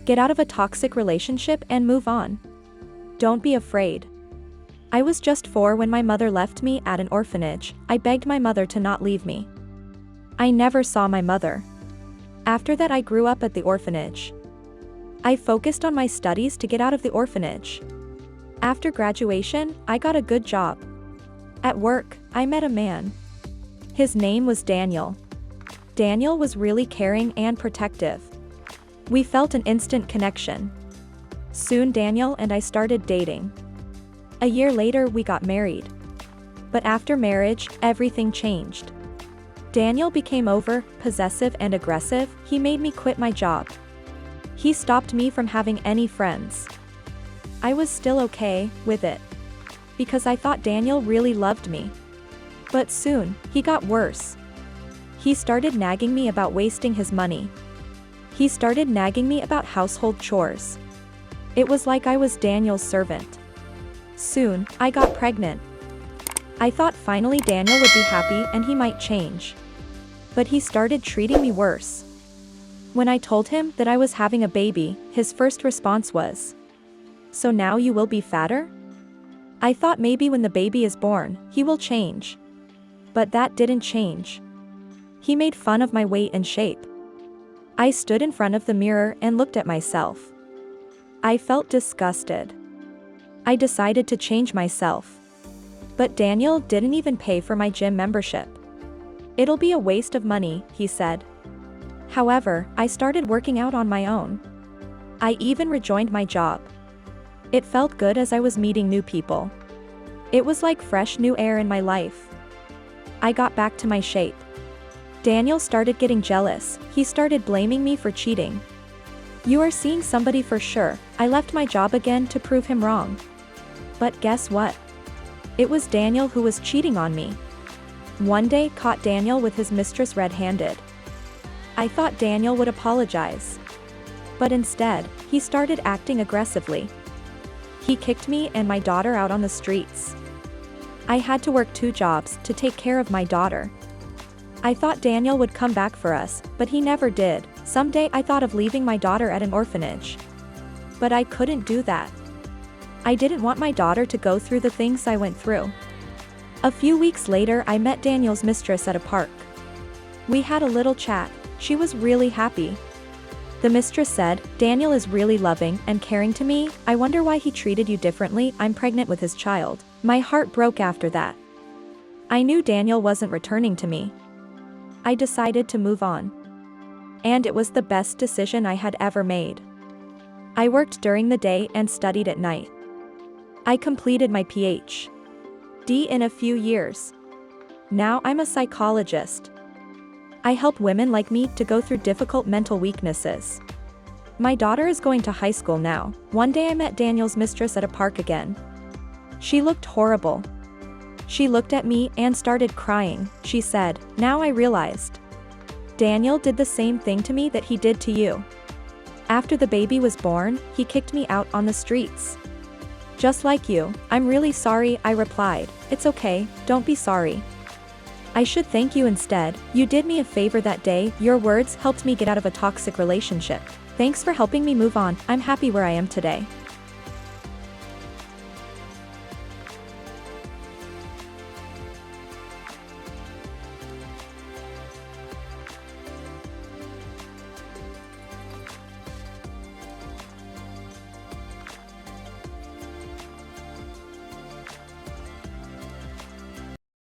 Get out of a toxic relationship and move on. Don't be afraid. I was just 4 when my mother left me at an orphanage. I begged my mother to not leave me. I never saw my mother. After that, I grew up at the orphanage. I focused on my studies to get out of the orphanage. After graduation, I got a good job. At work, I met a man. His name was Daniel. Daniel was really caring and protective. We felt an instant connection. Soon Daniel and I started dating. A year later, we got married. But after marriage, everything changed. Daniel became possessive and aggressive. He made me quit my job. He stopped me from having any friends. I was still okay with it, because I thought Daniel really loved me. But soon, he got worse. He started nagging me about wasting his money. He started nagging me about household chores. It was like I was Daniel's servant. Soon, I got pregnant. I thought finally Daniel would be happy and he might change. But he started treating me worse. When I told him that I was having a baby, his first response was, "So now you will be fatter?" I thought maybe when the baby is born, he will change. But that didn't change. He made fun of my weight and shape. I stood in front of the mirror and looked at myself. I felt disgusted. I decided to change myself. But Daniel didn't even pay for my gym membership. "It'll be a waste of money," he said. However, I started working out on my own. I even rejoined my job. It felt good as I was meeting new people. It was like fresh new air in my life. I got back to my shape. Daniel started getting jealous. He started blaming me for cheating. "You are seeing somebody for sure." I left my job again to prove him wrong. But guess what? It was Daniel who was cheating on me. One day, caught Daniel with his mistress red-handed. I thought Daniel would apologize. But instead, he started acting aggressively. He kicked me and my daughter out on the streets. I had to work 2 jobs to take care of my daughter. I thought Daniel would come back for us, but he never did. Someday I thought of leaving my daughter at an orphanage. But I couldn't do that. I didn't want my daughter to go through the things I went through. A few weeks later, I met Daniel's mistress at a park. We had a little chat. She was really happy. The mistress said, "Daniel is really loving and caring to me. I wonder why he treated you differently. I'm pregnant with his child." My heart broke after that. I knew Daniel wasn't returning to me. I decided to move on. And it was the best decision I had ever made. I worked during the day and studied at night. I completed my Ph.D. in a few years. Now I'm a psychologist. I help women like me to go through difficult mental weaknesses. My daughter is going to high school now. One day I met Daniel's mistress at a park again. She looked horrible. She looked at me and started crying. She said, "Now I realized. Daniel did the same thing to me that he did to you. After the baby was born, he kicked me out on the streets. Just like you." "I'm really sorry," I replied. "It's okay, don't be sorry. I should thank you instead. You did me a favor that day. Your words helped me get out of a toxic relationship. Thanks for helping me move on. I'm happy where I am today."